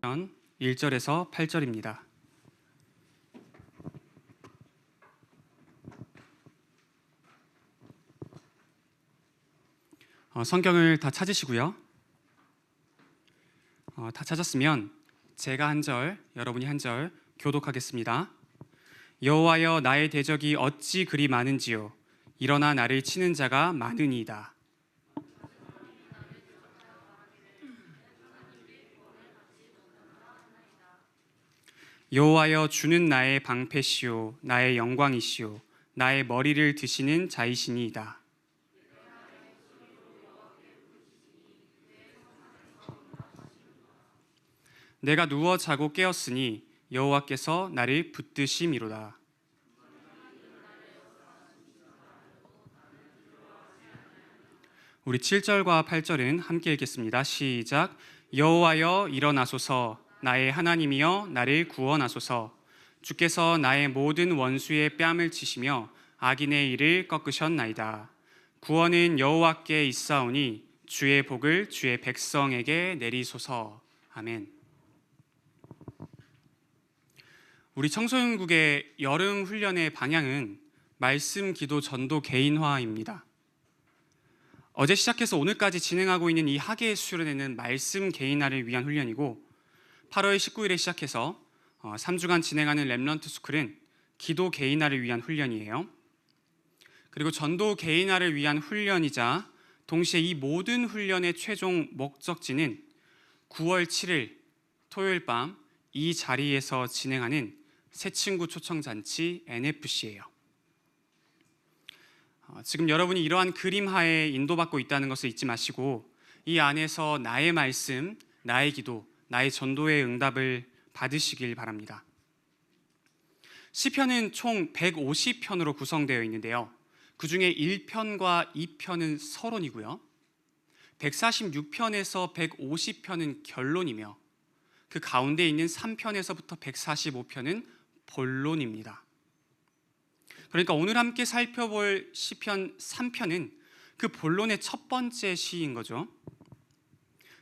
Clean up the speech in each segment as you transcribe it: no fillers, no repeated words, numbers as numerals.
시편 1절에서 8절입니다. 성경을 다 찾으시고요. 다 찾았으면 제가 한 절, 여러분이 한 절 교독하겠습니다. 여호와여, 나의 대적이 어찌 그리 많은지요. 일어나 나를 치는 자가 많으니이다. 여호와여, 주는 나의 방패시요 나의 영광이시요 나의 머리를 드시는 자이시니이다. 내가 누워 자고 깨었으니 여호와께서 나를 붙드심이로다. 우리 7절과 8절은 함께 읽겠습니다. 시작. 여호와여, 일어나소서. 나의 하나님이여, 나를 구원하소서. 주께서 나의 모든 원수의 뺨을 치시며 악인의 일을 꺾으셨나이다. 구원은 여호와께 있사오니 주의 복을 주의 백성에게 내리소서. 아멘. 우리 청소년국의 여름 훈련의 방향은 말씀, 기도, 전도, 개인화입니다. 어제 시작해서 오늘까지 진행하고 있는 이 학예 수련회는 말씀 개인화를 위한 훈련이고 8월 19일에 시작해서 3주간 진행하는 렘넌트 스쿨은 기도 개인화를 위한 훈련이에요. 그리고 전도 개인화를 위한 훈련이자 동시에 이 모든 훈련의 최종 목적지는 9월 7일 토요일 밤 이 자리에서 진행하는 새친구 초청잔치 NFC예요. 지금 여러분이 이러한 그림하에 인도받고 있다는 것을 잊지 마시고 이 안에서 나의 말씀, 나의 기도, 나의 전도의 응답을 받으시길 바랍니다. 시편은 총 150편으로 구성되어 있는데요. 그 중에 1편과 2편은 서론이고요. 146편에서 150편은 결론이며 그 가운데 있는 3편에서부터 145편은 본론입니다. 그러니까 오늘 함께 살펴볼 시편 3편은 그 본론의 첫 번째 시인 거죠.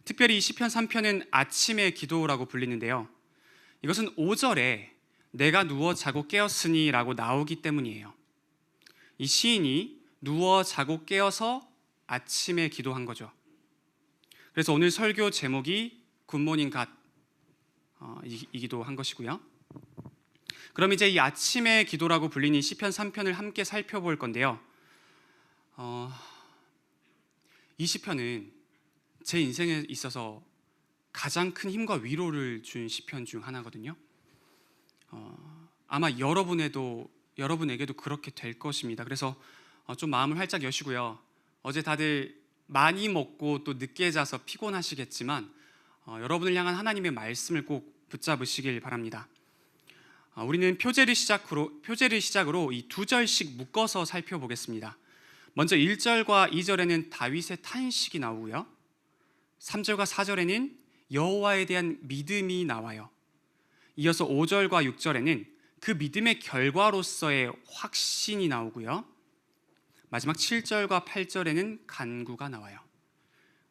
특별히 이 시편 3편은 아침의 기도라고 불리는데요. 이것은 5절에 내가 누워 자고 깨었으니 라고 나오기 때문이에요. 이 시인이 누워 자고 깨어서 아침에 기도한 거죠. 그래서 오늘 설교 제목이 굿모닝 갓 이기도 한 것이고요. 그럼 이제 이 아침의 기도라고 불리는 시편 3편을 함께 살펴볼 건데요. 이 시편은 제 인생에 있어서 가장 큰 힘과 위로를 준 시편 중 하나거든요. 아마 여러분에게도 그렇게 될 것입니다. 그래서 좀 마음을 활짝 여시고요. 어제 다들 많이 먹고 또 늦게 자서 피곤하시겠지만 여러분을 향한 하나님의 말씀을 꼭 붙잡으시길 바랍니다. 우리는 표제를 시작으로 이 두 절씩 묶어서 살펴보겠습니다. 먼저 1절과 2절에는 다윗의 탄식이 나오고요. 3절과 4절에는 여호와에 대한 믿음이 나와요. 이어서 5절과 6절에는 그 믿음의 결과로서의 확신이 나오고요. 마지막 7절과 8절에는 간구가 나와요.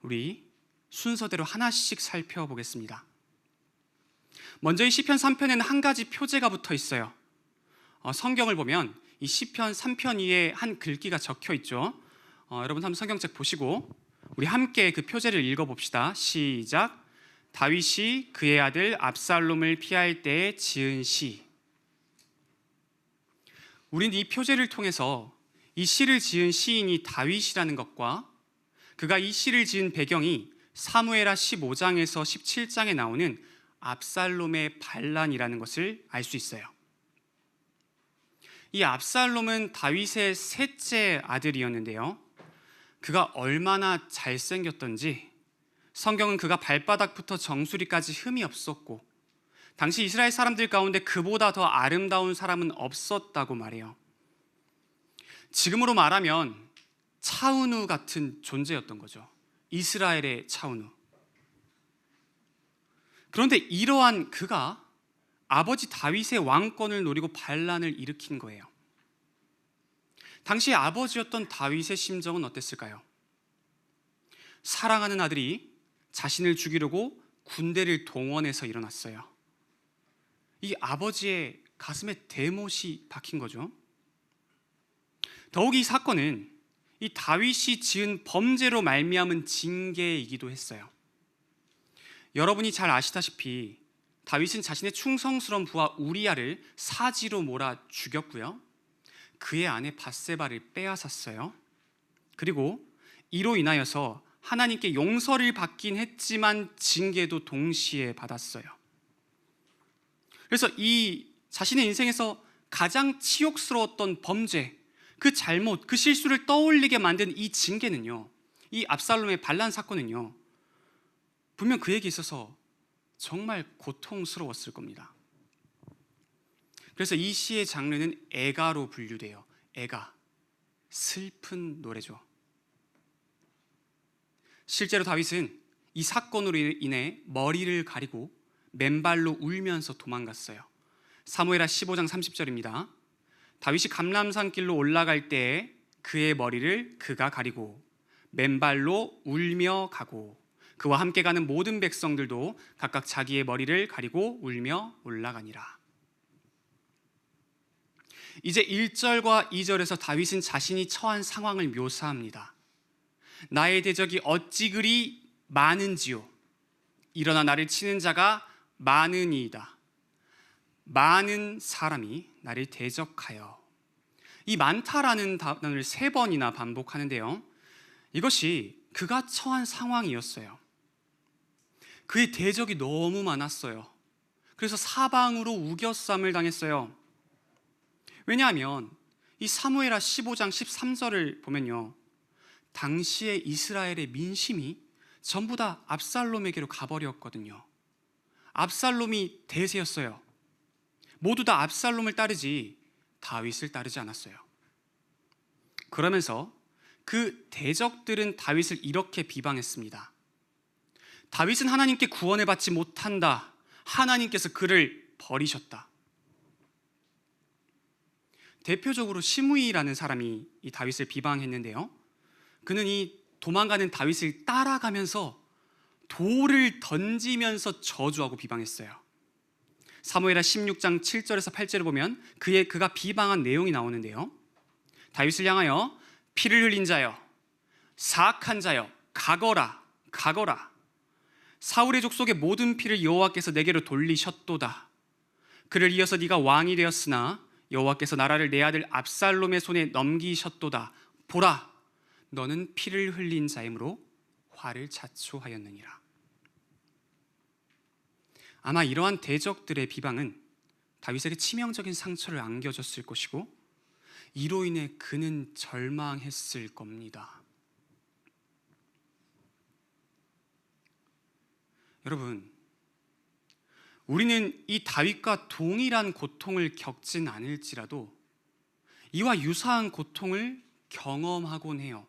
우리 순서대로 하나씩 살펴보겠습니다. 먼저 이 시편 3편에는 한 가지 표제가 붙어 있어요. 성경을 보면 이 시편 3편 위에 한 글귀가 적혀 있죠. 여러분 한번 성경책 보시고 우리 함께 그 표제를 읽어봅시다. 시작. 다윗이 그의 아들 압살롬을 피할 때에 지은 시. 우리는 이 표제를 통해서 이 시를 지은 시인이 다윗이라는 것과 그가 이 시를 지은 배경이 사무엘하 15장에서 17장에 나오는 압살롬의 반란이라는 것을 알 수 있어요. 이 압살롬은 다윗의 셋째 아들이었는데요. 그가 얼마나 잘생겼던지 성경은 그가 발바닥부터 정수리까지 흠이 없었고 당시 이스라엘 사람들 가운데 그보다 더 아름다운 사람은 없었다고 말해요. 지금으로 말하면 차은우 같은 존재였던 거죠. 이스라엘의 차은우. 그런데 이러한 그가 아버지 다윗의 왕권을 노리고 반란을 일으킨 거예요. 당시 아버지였던 다윗의 심정은 어땠을까요? 사랑하는 아들이 자신을 죽이려고 군대를 동원해서 일어났어요. 이 아버지의 가슴에 대못이 박힌 거죠. 더욱이 이 사건은 이 다윗이 지은 범죄로 말미암은 징계이기도 했어요. 여러분이 잘 아시다시피 다윗은 자신의 충성스러운 부하 우리야를 사지로 몰아 죽였고요. 그의 아내 밧세바를 빼앗았어요. 그리고 이로 인하여서 하나님께 용서를 받긴 했지만 징계도 동시에 받았어요. 그래서 이 자신의 인생에서 가장 치욕스러웠던 범죄, 그 잘못, 그 실수를 떠올리게 만든 이 징계는요, 이 압살롬의 반란 사건은요, 분명 그에게 있어서 정말 고통스러웠을 겁니다. 그래서 이 시의 장르는 애가로 분류돼요. 애가, 슬픈 노래죠. 실제로 다윗은 이 사건으로 인해 머리를 가리고 맨발로 울면서 도망갔어요. 사무엘하 15장 30절입니다. 다윗이 감람산 길로 올라갈 때에 그의 머리를 그가 가리고 맨발로 울며 가고 그와 함께 가는 모든 백성들도 각각 자기의 머리를 가리고 울며 올라가니라. 이제 1절과 2절에서 다윗은 자신이 처한 상황을 묘사합니다. 나의 대적이 어찌 그리 많은지요. 일어나 나를 치는 자가 많으니이다. 많은 사람이 나를 대적하여. 이 많다라는 단어를 3번이나 반복하는데요. 이것이 그가 처한 상황이었어요. 그의 대적이 너무 많았어요. 그래서 사방으로 우겨쌈을 당했어요. 왜냐하면 이 사무엘하 15장 13절을 보면요, 당시의 이스라엘의 민심이 전부 다 압살롬에게로 가버렸거든요. 압살롬이 대세였어요. 모두 다 압살롬을 따르지 다윗을 따르지 않았어요. 그러면서 그 대적들은 다윗을 이렇게 비방했습니다. 다윗은 하나님께 구원을 받지 못한다. 하나님께서 그를 버리셨다. 대표적으로 시므이라는 사람이 이 다윗을 비방했는데요. 그는 이 도망가는 다윗을 따라가면서 돌을 던지면서 저주하고 비방했어요. 사무엘하 16장 7절에서 8절을 보면 그가 비방한 내용이 나오는데요. 다윗을 향하여 피를 흘린 자여, 사악한 자여, 가거라, 가거라. 사울의 족속의 모든 피를 여호와께서 내게로 돌리셨도다. 그를 이어서 네가 왕이 되었으나 여호와께서 나라를 내 아들 압살롬의 손에 넘기셨도다. 보라, 너는 피를 흘린 자이므로 화를 자초하였느니라. 아마 이러한 대적들의 비방은 다윗에게 치명적인 상처를 안겨줬을 것이고 이로 인해 그는 절망했을 겁니다. 여러분, 우리는 이 다윗과 동일한 고통을 겪진 않을지라도 이와 유사한 고통을 경험하곤 해요.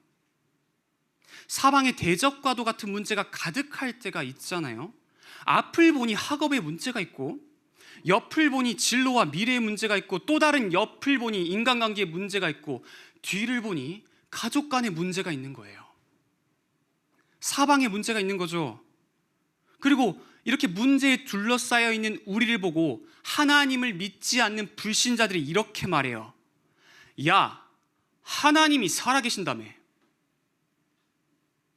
사방에 대적과도 같은 문제가 가득할 때가 있잖아요. 앞을 보니 학업에 문제가 있고, 옆을 보니 진로와 미래의 문제가 있고, 또 다른 옆을 보니 인간관계에 문제가 있고, 뒤를 보니 가족 간에 문제가 있는 거예요. 사방에 문제가 있는 거죠. 그리고 이렇게 문제에 둘러싸여 있는 우리를 보고 하나님을 믿지 않는 불신자들이 이렇게 말해요. 야, 하나님이 살아계신다며.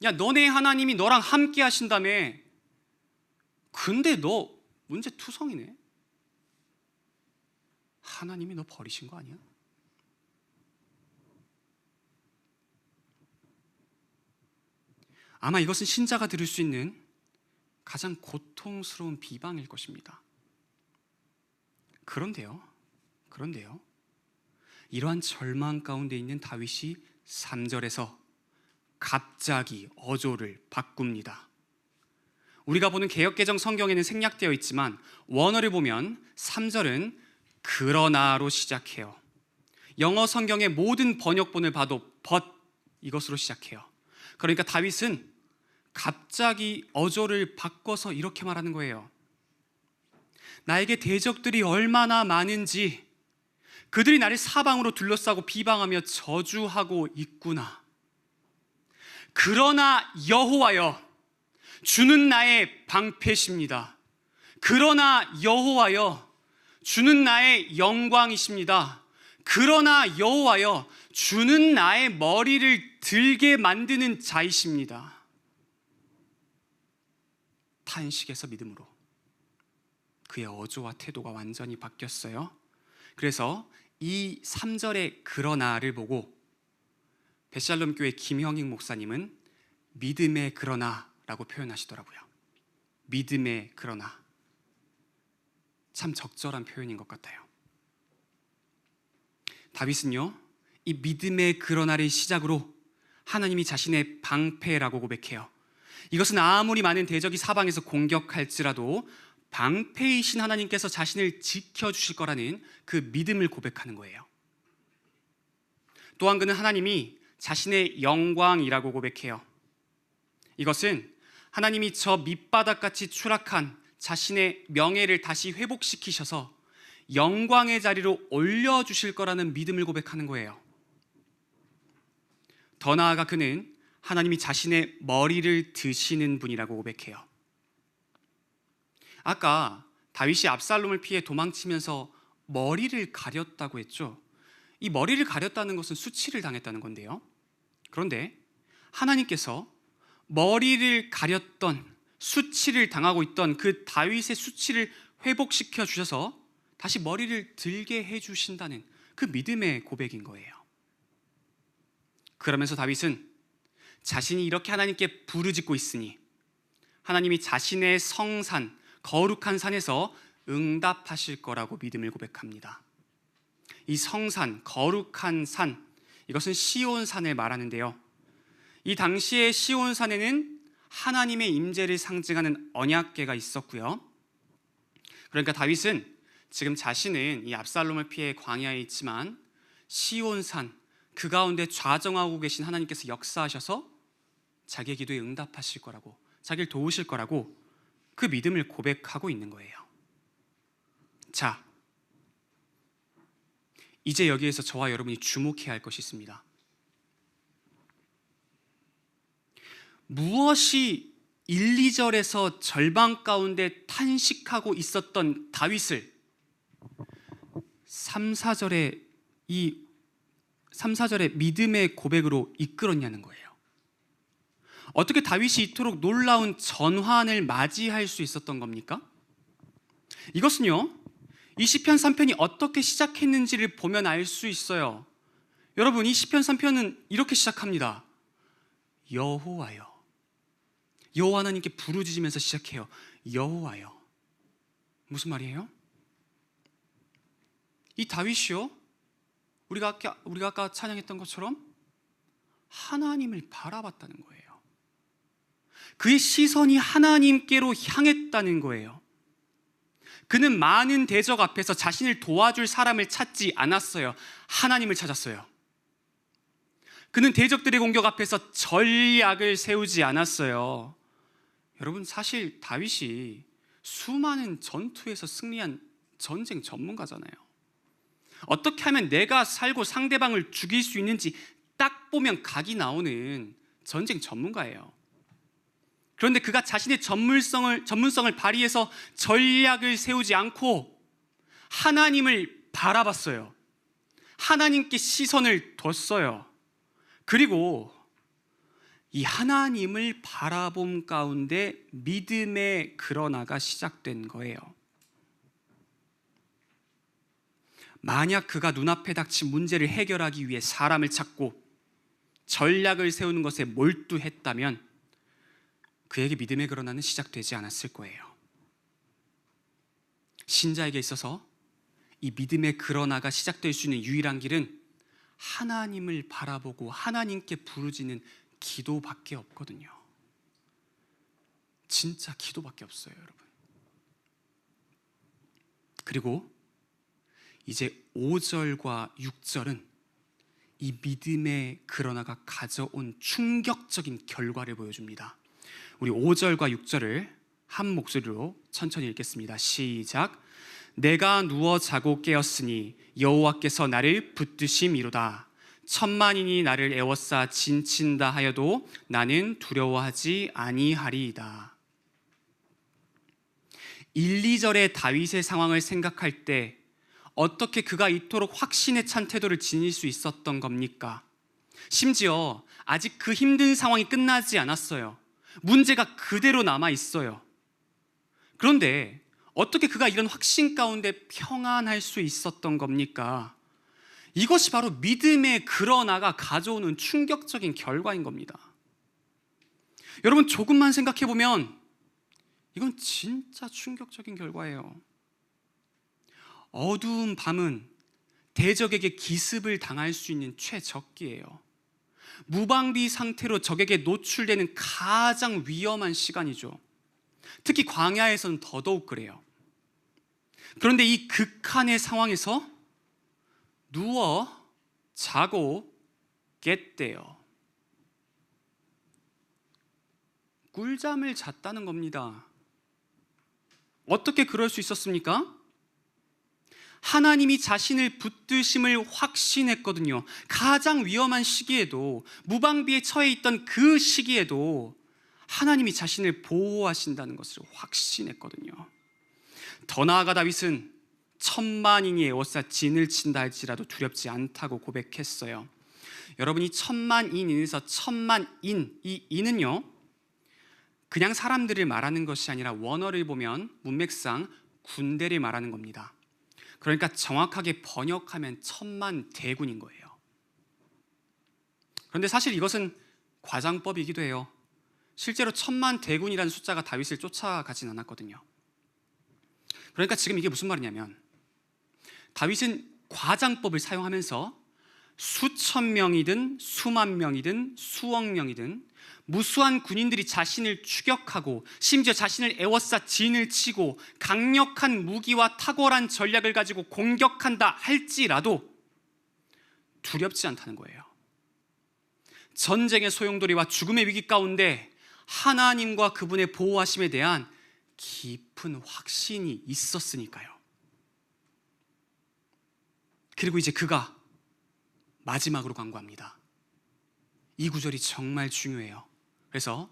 야, 너네 하나님이 너랑 함께 하신다며. 근데 너 문제 투성이네. 하나님이 너 버리신 거 아니야? 아마 이것은 신자가 들을 수 있는 가장 고통스러운 비방일 것입니다. 그런데요, 이러한 절망 가운데 있는 다윗이 3절에서 갑자기 어조를 바꿉니다. 우리가 보는 개역개정 성경에는 생략되어 있지만 원어를 보면 3절은 그러나로 시작해요. 영어 성경의 모든 번역본을 봐도 but 이것으로 시작해요. 그러니까 다윗은 갑자기 어조를 바꿔서 이렇게 말하는 거예요. 나에게 대적들이 얼마나 많은지, 그들이 나를 사방으로 둘러싸고 비방하며 저주하고 있구나. 그러나 여호와여, 주는 나의 방패십니다. 그러나 여호와여, 주는 나의 영광이십니다. 그러나 여호와여, 주는 나의 머리를 들게 만드는 자이십니다. 탄식에서 믿음으로 그의 어조와 태도가 완전히 바뀌었어요. 그래서 이 3절의 그러나를 보고 베샬롬 교회 김형익 목사님은 믿음의 그러나라고 표현하시더라고요. 믿음의 그러나. 참 적절한 표현인 것 같아요. 다윗은요, 이 믿음의 그러나를 시작으로 하나님이 자신의 방패라고 고백해요. 이것은 아무리 많은 대적이 사방에서 공격할지라도 방패이신 하나님께서 자신을 지켜주실 거라는 그 믿음을 고백하는 거예요. 또한 그는 하나님이 자신의 영광이라고 고백해요. 이것은 하나님이 저 밑바닥같이 추락한 자신의 명예를 다시 회복시키셔서 영광의 자리로 올려주실 거라는 믿음을 고백하는 거예요. 더 나아가 그는 하나님이 자신의 머리를 드시는 분이라고 고백해요. 아까 다윗이 압살롬을 피해 도망치면서 머리를 가렸다고 했죠. 이 머리를 가렸다는 것은 수치를 당했다는 건데요. 그런데 하나님께서 머리를 가렸던, 수치를 당하고 있던 그 다윗의 수치를 회복시켜 주셔서 다시 머리를 들게 해주신다는 그 믿음의 고백인 거예요. 그러면서 다윗은 자신이 이렇게 하나님께 부르짖고 있으니 하나님이 자신의 성산, 거룩한 산에서 응답하실 거라고 믿음을 고백합니다. 이 성산, 거룩한 산, 이것은 시온산을 말하는데요. 이 당시의 시온산에는 하나님의 임재를 상징하는 언약궤가 있었고요. 그러니까 다윗은 지금 자신은 이 압살롬을 피해 광야에 있지만 시온산, 그 가운데 좌정하고 계신 하나님께서 역사하셔서 자기의 기도에 응답하실 거라고, 자기를 도우실 거라고 그 믿음을 고백하고 있는 거예요. 자, 이제 여기에서 저와 여러분이 주목해야 할 것이 있습니다. 무엇이 1, 2절에서 절망 가운데 탄식하고 있었던 다윗을 3, 4절의 믿음의 고백으로 이끌었냐는 거예요. 어떻게 다윗이 이토록 놀라운 전환을 맞이할 수 있었던 겁니까? 이것은요, 이 시편 3편이 어떻게 시작했는지를 보면 알 수 있어요. 여러분, 이 시편 3편은 이렇게 시작합니다. 여호와여. 여호와 하나님께 부르짖으면서 시작해요. 여호와여. 무슨 말이에요? 이 다윗이요, 우리가 아까 찬양했던 것처럼 하나님을 바라봤다는 거예요. 그의 시선이 하나님께로 향했다는 거예요. 그는 많은 대적 앞에서 자신을 도와줄 사람을 찾지 않았어요. 하나님을 찾았어요. 그는 대적들의 공격 앞에서 전략을 세우지 않았어요. 여러분, 사실 다윗이 수많은 전투에서 승리한 전쟁 전문가잖아요. 어떻게 하면 내가 살고 상대방을 죽일 수 있는지 딱 보면 각이 나오는 전쟁 전문가예요. 그런데 그가 자신의 전문성을 발휘해서 전략을 세우지 않고 하나님을 바라봤어요. 하나님께 시선을 뒀어요. 그리고 이 하나님을 바라봄 가운데 믿음의 그러나가 시작된 거예요. 만약 그가 눈앞에 닥친 문제를 해결하기 위해 사람을 찾고 전략을 세우는 것에 몰두했다면 그에게 믿음의 그러나는 시작되지 않았을 거예요. 신자에게 있어서 이 믿음의 그러나가 시작될 수 있는 유일한 길은 하나님을 바라보고 하나님께 부르짖는 기도밖에 없거든요. 진짜 기도밖에 없어요, 여러분. 그리고 이제 5절과 6절은 이 믿음의 그러나가 가져온 충격적인 결과를 보여줍니다. 우리 5절과 6절을 한 목소리로 천천히 읽겠습니다. 시작. 내가 누워 자고 깨었으니 여호와께서 나를 붙드심이로다. 천만인이 나를 에워싸 진친다 하여도 나는 두려워하지 아니하리이다. 1, 2절의 다윗의 상황을 생각할 때 어떻게 그가 이토록 확신에 찬 태도를 지닐 수 있었던 겁니까? 심지어 아직 그 힘든 상황이 끝나지 않았어요. 문제가 그대로 남아 있어요. 그런데 어떻게 그가 이런 확신 가운데 평안할 수 있었던 겁니까? 이것이 바로 믿음의 그러나가 가져오는 충격적인 결과인 겁니다. 여러분, 조금만 생각해 보면 이건 진짜 충격적인 결과예요. 어두운 밤은 대적에게 기습을 당할 수 있는 최적기예요. 무방비 상태로 적에게 노출되는 가장 위험한 시간이죠. 특히 광야에서는 더더욱 그래요. 그런데 이 극한의 상황에서 누워 자고 깼대요. 꿀잠을 잤다는 겁니다. 어떻게 그럴 수 있었습니까? 하나님이 자신을 붙드심을 확신했거든요. 가장 위험한 시기에도, 무방비에 처해 있던 그 시기에도 하나님이 자신을 보호하신다는 것을 확신했거든요. 더 나아가 다윗은 천만인이 에워싸 진을 친다 할지라도 두렵지 않다고 고백했어요. 여러분, 이 천만인에서 천만인, 이 인은요 그냥 사람들을 말하는 것이 아니라 원어를 보면 문맥상 군대를 말하는 겁니다. 그러니까 정확하게 번역하면 천만대군인 거예요. 그런데 사실 이것은 과장법이기도 해요. 실제로 천만대군이라는 숫자가 다윗을 쫓아가진 않았거든요. 그러니까 지금 이게 무슨 말이냐면 다윗은 과장법을 사용하면서 수천 명이든 수만 명이든 수억 명이든 무수한 군인들이 자신을 추격하고 심지어 자신을 에워싸 진을 치고 강력한 무기와 탁월한 전략을 가지고 공격한다 할지라도 두렵지 않다는 거예요. 전쟁의 소용돌이와 죽음의 위기 가운데 하나님과 그분의 보호하심에 대한 깊은 확신이 있었으니까요. 그리고 이제 그가 마지막으로 간구합니다. 이 구절이 정말 중요해요. 그래서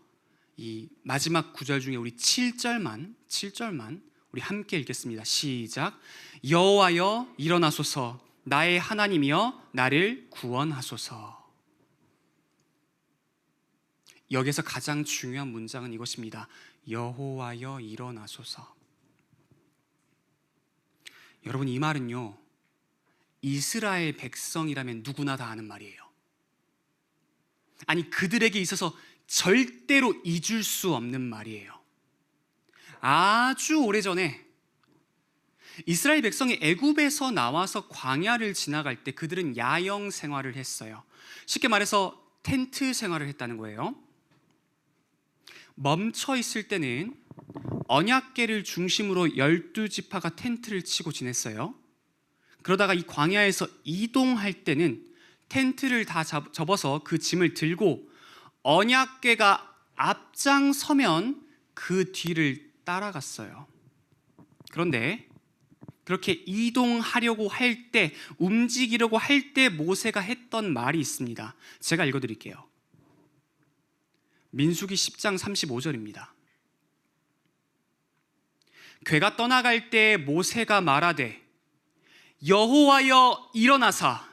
이 마지막 구절 중에 우리 7절만 우리 함께 읽겠습니다. 시작. 여호와여 일어나소서, 나의 하나님이여 나를 구원하소서. 여기서 가장 중요한 문장은 이것입니다. 여호와여 일어나소서. 여러분, 이 말은요 이스라엘 백성이라면 누구나 다 아는 말이에요. 아니, 그들에게 있어서 절대로 잊을 수 없는 말이에요. 아주 오래전에 이스라엘 백성이 애굽에서 나와서 광야를 지나갈 때 그들은 야영 생활을 했어요. 쉽게 말해서 텐트 생활을 했다는 거예요. 멈춰 있을 때는 언약궤를 중심으로 12지파가 텐트를 치고 지냈어요. 그러다가 이 광야에서 이동할 때는 텐트를 다 접어서 그 짐을 들고 언약궤가 앞장서면 그 뒤를 따라갔어요. 그런데 그렇게 이동하려고 할 때, 움직이려고 할 때 모세가 했던 말이 있습니다. 제가 읽어드릴게요. 민수기 10장 35절입니다. 궤가 떠나갈 때 모세가 말하되 여호와여 일어나사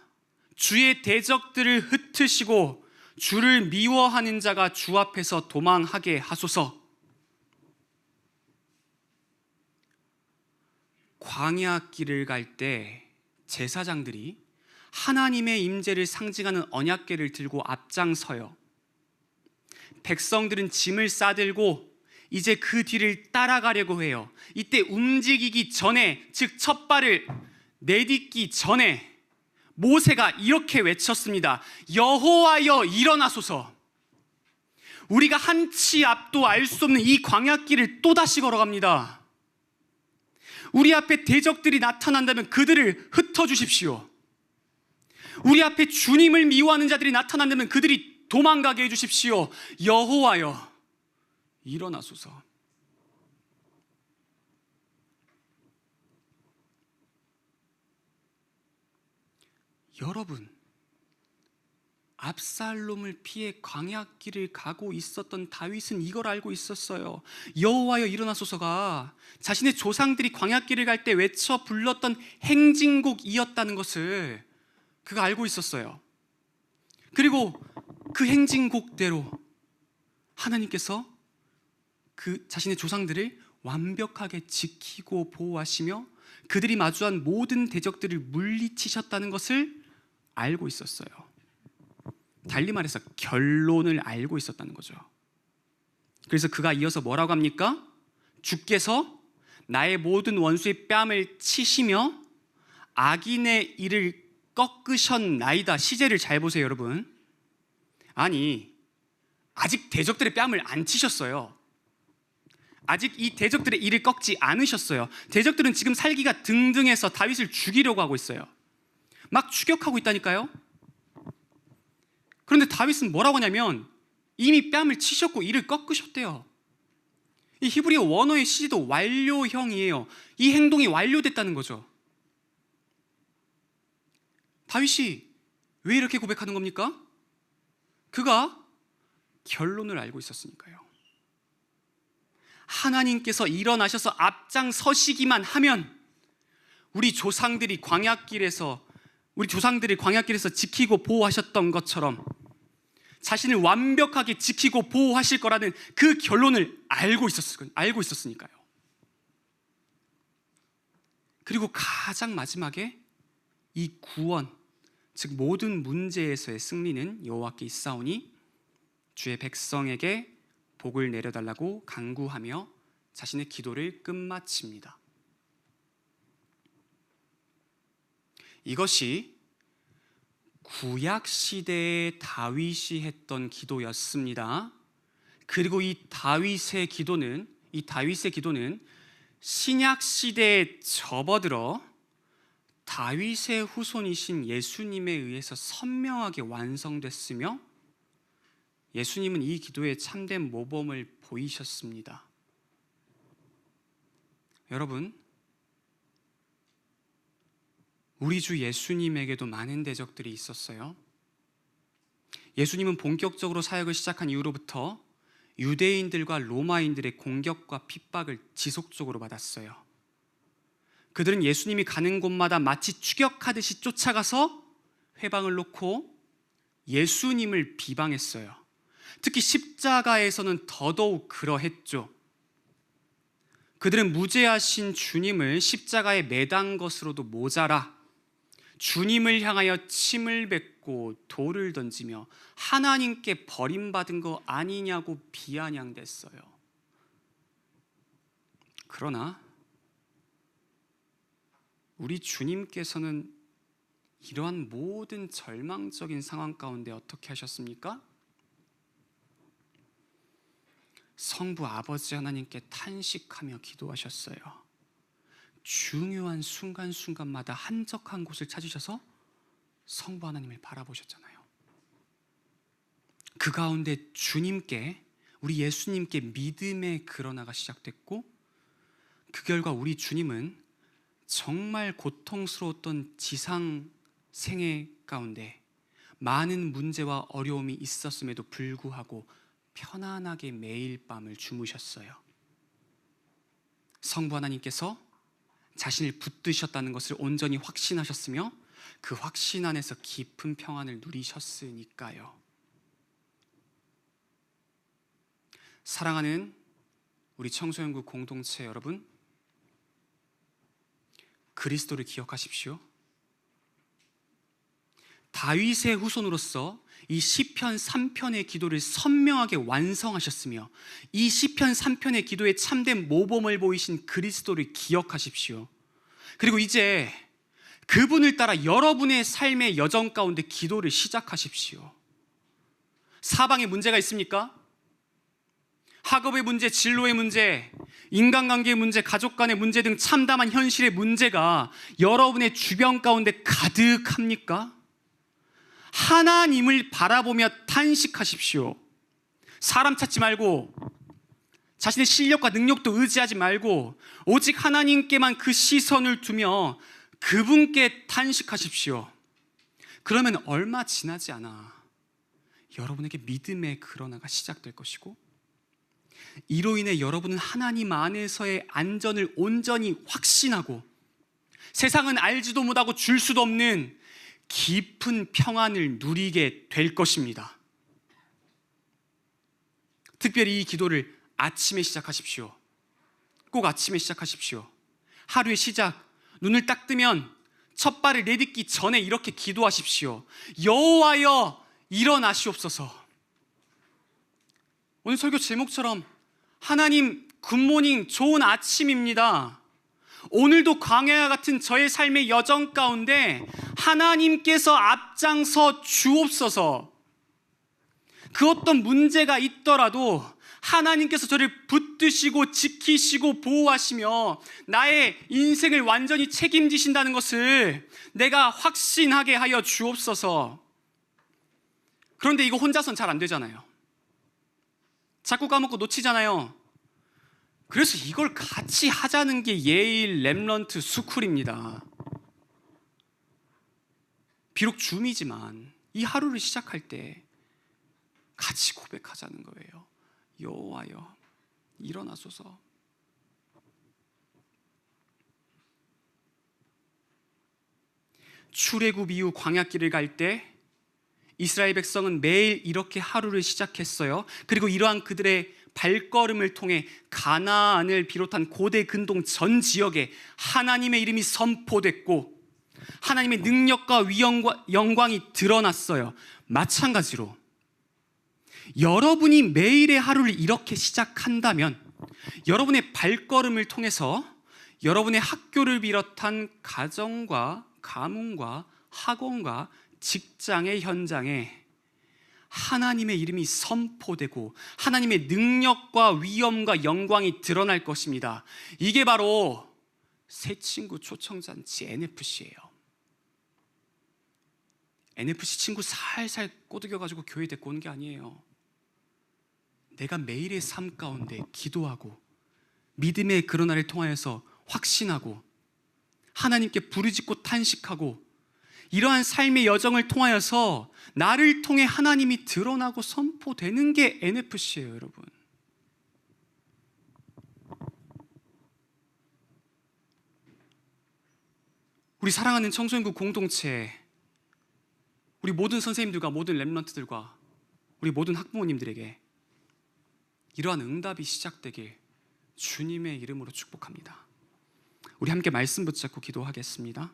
주의 대적들을 흩으시고 주를 미워하는 자가 주 앞에서 도망하게 하소서. 광야길을 갈 때 제사장들이 하나님의 임재를 상징하는 언약궤를 들고 앞장서요. 백성들은 짐을 싸들고 이제 그 뒤를 따라가려고 해요. 이때 움직이기 전에, 즉 첫 발을 내딛기 전에 모세가 이렇게 외쳤습니다. 여호와여 일어나소서. 우리가 한치 앞도 알 수 없는 이 광야길을 또다시 걸어갑니다. 우리 앞에 대적들이 나타난다면 그들을 흩어주십시오. 우리 앞에 주님을 미워하는 자들이 나타난다면 그들이 도망가게 해주십시오. 여호와여 일어나소서. 여러분, 압살롬을 피해 광야길을 가고 있었던 다윗은 이걸 알고 있었어요. 여호와여 일어나소서가 자신의 조상들이 광야길을 갈 때 외쳐 불렀던 행진곡이었다는 것을 그가 알고 있었어요. 그리고 그 행진곡대로 하나님께서 그 자신의 조상들을 완벽하게 지키고 보호하시며 그들이 마주한 모든 대적들을 물리치셨다는 것을 알고 있었어요. 달리 말해서 결론을 알고 있었다는 거죠. 그래서 그가 이어서 뭐라고 합니까? 주께서 나의 모든 원수의 뺨을 치시며 악인의 이를 꺾으셨나이다. 시제를 잘 보세요, 여러분. 아니, 아직 대적들의 뺨을 안 치셨어요. 아직 이 대적들의 이를 꺾지 않으셨어요. 대적들은 지금 살기가 등등해서 다윗을 죽이려고 하고 있어요. 막 추격하고 있다니까요. 그런데 다윗은 뭐라고 하냐면 이미 뺨을 치셨고 이를 꺾으셨대요. 이 히브리어 원어의 시제도 완료형이에요. 이 행동이 완료됐다는 거죠. 다윗이 왜 이렇게 고백하는 겁니까? 그가 결론을 알고 있었으니까요. 하나님께서 일어나셔서 앞장서시기만 하면 우리 조상들을 광야길에서 지키고 보호하셨던 것처럼 자신을 완벽하게 지키고 보호하실 거라는 그 결론을 알고 있었으니까요. 그리고 가장 마지막에 이 구원, 즉 모든 문제에서의 승리는 여호와께 있사오니 주의 백성에게 복을 내려달라고 간구하며 자신의 기도를 끝마칩니다. 이것이 구약시대의 다윗이 했던 기도였습니다. 그리고 이 다윗의 기도는 신약시대에 접어들어 다윗의 후손이신 예수님에 의해서 선명하게 완성됐으며 예수님은 이 기도에 참된 모범을 보이셨습니다. 여러분, 우리 주 예수님에게도 많은 대적들이 있었어요. 예수님은 본격적으로 사역을 시작한 이후로부터 유대인들과 로마인들의 공격과 핍박을 지속적으로 받았어요. 그들은 예수님이 가는 곳마다 마치 추격하듯이 쫓아가서 회방을 놓고 예수님을 비방했어요. 특히 십자가에서는 더더욱 그러했죠. 그들은 무죄하신 주님을 십자가에 매단 것으로도 모자라 주님을 향하여 침을 뱉고 돌을 던지며 하나님께 버림받은 거 아니냐고 비아냥댔어요. 그러나 우리 주님께서는 이러한 모든 절망적인 상황 가운데 어떻게 하셨습니까? 성부 아버지 하나님께 탄식하며 기도하셨어요. 중요한 순간순간마다 한적한 곳을 찾으셔서 성부 하나님을 바라보셨잖아요. 그 가운데 주님께, 우리 예수님께 믿음의 그러나가 시작됐고 그 결과 우리 주님은 정말 고통스러웠던 지상 생애 가운데 많은 문제와 어려움이 있었음에도 불구하고 편안하게 매일 밤을 주무셨어요. 성부 하나님께서 자신을 붙드셨다는 것을 온전히 확신하셨으며 그 확신 안에서 깊은 평안을 누리셨으니까요. 사랑하는 우리 청소년부 공동체 여러분, 그리스도를 기억하십시오. 다윗의 후손으로서 이 시편 3편의 기도를 선명하게 완성하셨으며 이 시편 3편의 기도에 참된 모범을 보이신 그리스도를 기억하십시오. 그리고 이제 그분을 따라 여러분의 삶의 여정 가운데 기도를 시작하십시오. 사방에 문제가 있습니까? 학업의 문제, 진로의 문제, 인간관계의 문제, 가족 간의 문제 등 참담한 현실의 문제가 여러분의 주변 가운데 가득합니까? 하나님을 바라보며 탄식하십시오. 사람 찾지 말고 자신의 실력과 능력도 의지하지 말고 오직 하나님께만 그 시선을 두며 그분께 탄식하십시오. 그러면 얼마 지나지 않아 여러분에게 믿음의 그러나가 시작될 것이고, 이로 인해 여러분은 하나님 안에서의 안전을 온전히 확신하고 세상은 알지도 못하고 줄 수도 없는 깊은 평안을 누리게 될 것입니다. 특별히 이 기도를 아침에 시작하십시오. 꼭 아침에 시작하십시오. 하루의 시작, 눈을 딱 뜨면 첫 발을 내딛기 전에 이렇게 기도하십시오. 여호와여 일어나시옵소서. 오늘 설교 제목처럼 하나님 굿모닝, 좋은 아침입니다. 오늘도 광야와 같은 저의 삶의 여정 가운데 하나님께서 앞장서 주옵소서. 그 어떤 문제가 있더라도 하나님께서 저를 붙드시고 지키시고 보호하시며 나의 인생을 완전히 책임지신다는 것을 내가 확신하게 하여 주옵소서. 그런데 이거 혼자선 잘 안 되잖아요. 자꾸 까먹고 놓치잖아요. 그래서 이걸 같이 하자는 게 예일 렘넌트 스쿨입니다. 비록 줌이지만 이 하루를 시작할 때 같이 고백하자는 거예요. 여호와여 일어나소서. 출애굽 이후 광야길을 갈 때 이스라엘 백성은 매일 이렇게 하루를 시작했어요. 그리고 이러한 그들의 발걸음을 통해 가나안을 비롯한 고대 근동 전 지역에 하나님의 이름이 선포됐고 하나님의 능력과 위엄과 영광이 드러났어요. 마찬가지로 여러분이 매일의 하루를 이렇게 시작한다면 여러분의 발걸음을 통해서 여러분의 학교를 비롯한 가정과 가문과 학원과 직장의 현장에 하나님의 이름이 선포되고 하나님의 능력과 위엄과 영광이 드러날 것입니다. 이게 바로 새 친구 초청잔치 NFC예요. NFC 친구 살살 꼬드겨가지고 교회 데리고 오는 게 아니에요. 내가 매일의 삶 가운데 기도하고 믿음의 그러나를 통하여서 확신하고 하나님께 부르짖고 탄식하고 이러한 삶의 여정을 통하여서 나를 통해 하나님이 드러나고 선포되는 게 NFC예요, 여러분. 우리 사랑하는 청소년부 공동체, 우리 모든 선생님들과 모든 렘넌트들과 우리 모든 학부모님들에게 이러한 응답이 시작되길 주님의 이름으로 축복합니다. 우리 함께 말씀 붙잡고 기도하겠습니다.